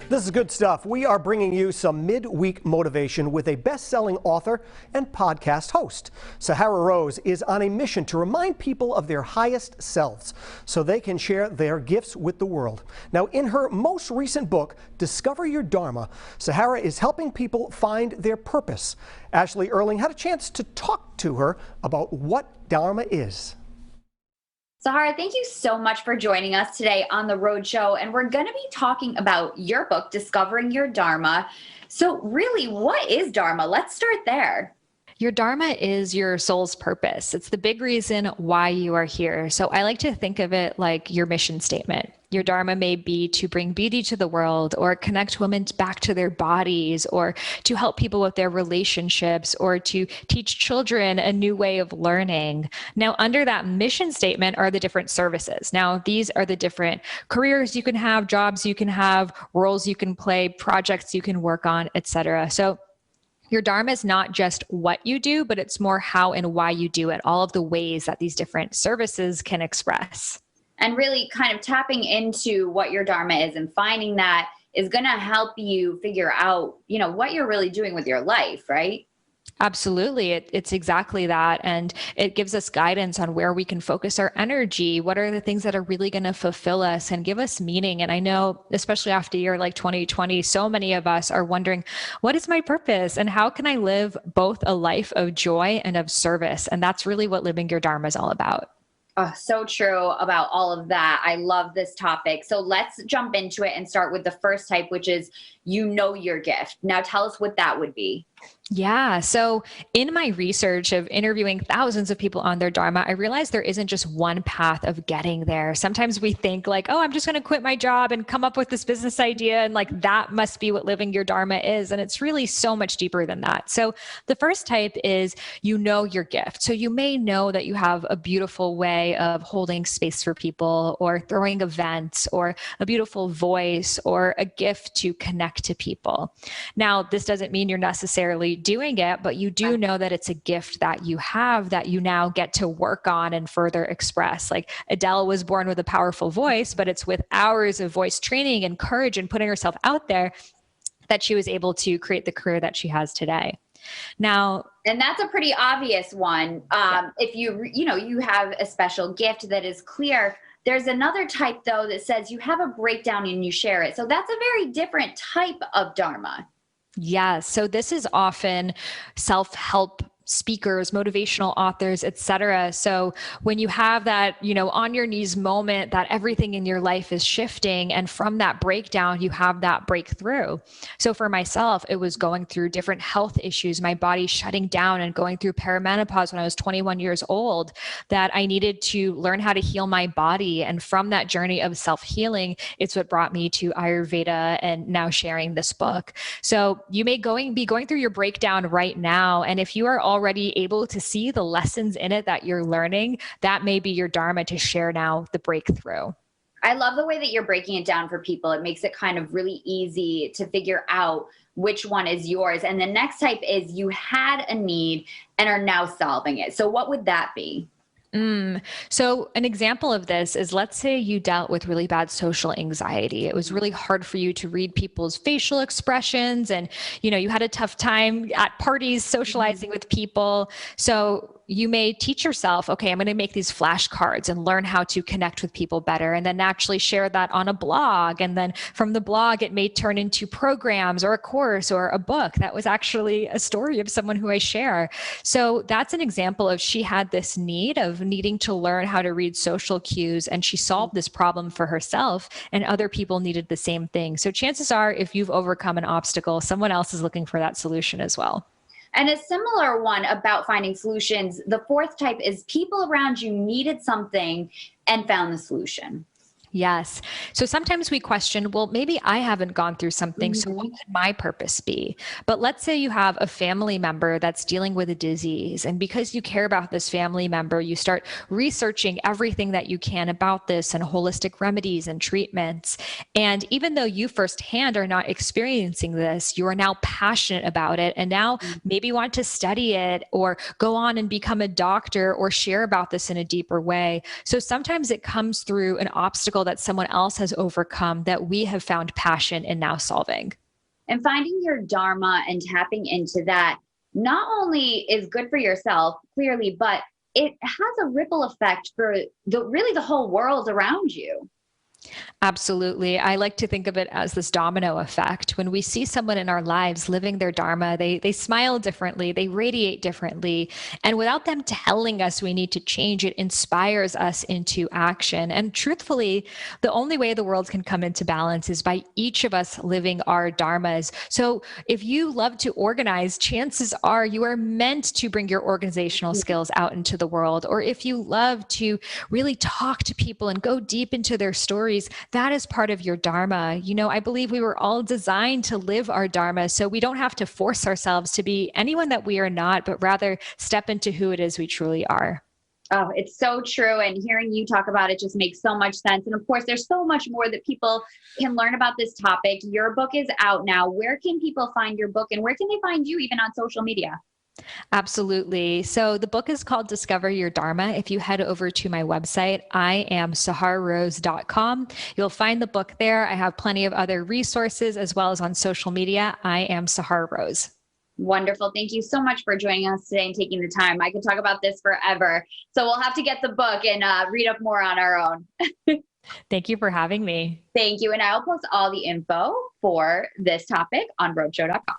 This is good stuff. We are bringing you some midweek motivation with a best-selling author and podcast host. Sahara Rose is on a mission to remind people of their highest selves so they can share their gifts with the world. Now, in her most recent book, Discover Your Dharma, Sahara is helping people find their purpose. Ashley Erling had a chance to talk to her about what Dharma is. Sahara, thank you so much for joining us today on The Road Show. And we're going to be talking about your book, Discovering Your Dharma. So really, what is Dharma? Let's start there. Your Dharma is your soul's purpose. It's the big reason why you are here. So I like to think of it like your mission statement. Your Dharma may be to bring beauty to the world, or connect women back to their bodies, or to help people with their relationships, or to teach children a new way of learning. Now, under that mission statement are the different services. Now, these are the different careers you can have, jobs you can have, roles you can play, projects you can work on, etc. So your Dharma is not just what you do, but it's more how and why you do it, all of the ways that these different services can express. And really kind of tapping into what your Dharma is and finding that is going to help you figure out, what you're really doing with your life, right? Absolutely. It's exactly that. And it gives us guidance on where we can focus our energy. What are the things that are really going to fulfill us and give us meaning? And I know, especially after a year like 2020, so many of us are wondering, what is my purpose? And how can I live both a life of joy and of service? And that's really what Living Your Dharma is all about. Oh, so true about all of that. I love this topic. So let's jump into it and start with the first type, which is your gift. Now tell us what that would be. Yeah. So in my research of interviewing thousands of people on their Dharma, I realized there isn't just one path of getting there. Sometimes we think like, oh, I'm just going to quit my job and come up with this business idea. And like, that must be what living your Dharma is. And it's really so much deeper than that. So the first type is, your gift. So you may know that you have a beautiful way of holding space for people, or throwing events, or a beautiful voice, or a gift to connect to people. Now, this doesn't mean you're necessarily doing it, but you do know that it's a gift that you have that you now get to work on and further express. Like Adele was born with a powerful voice, but it's with hours of voice training and courage and putting herself out there that she was able to create the career that she has today. Now, and that's a pretty obvious one. If you have a special gift that is clear. There's another type though that says you have a breakdown and you share it. So that's a very different type of Dharma. Yeah. So this is often self-help speakers, motivational authors, etc. So when you have that, on your knees moment that everything in your life is shifting, and from that breakdown, you have that breakthrough. So for myself, it was going through different health issues, my body shutting down and going through perimenopause when I was 21 years old, that I needed to learn how to heal my body. And from that journey of self-healing, it's what brought me to Ayurveda and now sharing this book. So you may be going through your breakdown right now. And if you are already able to see the lessons in it that you're learning, that may be your Dharma to share now the breakthrough. I love the way that you're breaking it down for people. It makes it kind of really easy to figure out which one is yours. And the next type is you had a need and are now solving it. So what would that be? So an example of this is, let's say you dealt with really bad social anxiety. It was really hard for you to read people's facial expressions, and, you had a tough time at parties socializing with people. So you may teach yourself, okay, I'm going to make these flashcards and learn how to connect with people better, and then naturally share that on a blog. And then from the blog, it may turn into programs or a course or a book. That was actually a story of someone who I share. So that's an example of, she had this need of needing to learn how to read social cues, and she solved this problem for herself, and other people needed the same thing. So chances are, if you've overcome an obstacle, someone else is looking for that solution as well. And a similar one about finding solutions, the fourth type is people around you needed something and found the solution. Yes. So sometimes we question, well, maybe I haven't gone through something, so what could my purpose be? But let's say you have a family member that's dealing with a disease, and because you care about this family member, you start researching everything that you can about this and holistic remedies and treatments. And even though you firsthand are not experiencing this, you are now passionate about it, and now maybe want to study it or go on and become a doctor or share about this in a deeper way. So sometimes it comes through an obstacle obstacle that someone else has overcome that we have found passion in now solving. And finding your dharma and tapping into that not only is good for yourself, clearly, but it has a ripple effect for the whole world around you. Absolutely. I like to think of it as this domino effect. When we see someone in our lives living their dharma, they smile differently, they radiate differently. And without them telling us we need to change, it inspires us into action. And truthfully, the only way the world can come into balance is by each of us living our dharmas. So if you love to organize, chances are you are meant to bring your organizational skills out into the world. Or if you love to really talk to people and go deep into their stories, that is part of your dharma. I believe we were all designed to live our dharma, so we don't have to force ourselves to be anyone that we are not, but rather step into who it is we truly are. Oh, it's so true. And hearing you talk about it just makes so much sense. And of course, there's so much more that people can learn about this topic. Your book is out now. Where can people find your book, and where can they find you even on social media? Absolutely. So the book is called Discover Your Dharma. If you head over to my website, iamsahararose.com, you'll find the book there. I have plenty of other resources as well as on social media. I am Sahar Rose. Wonderful. Thank you so much for joining us today and taking the time. I could talk about this forever. So we'll have to get the book and read up more on our own. Thank you for having me. Thank you. And I'll post all the info for this topic on roadshow.com.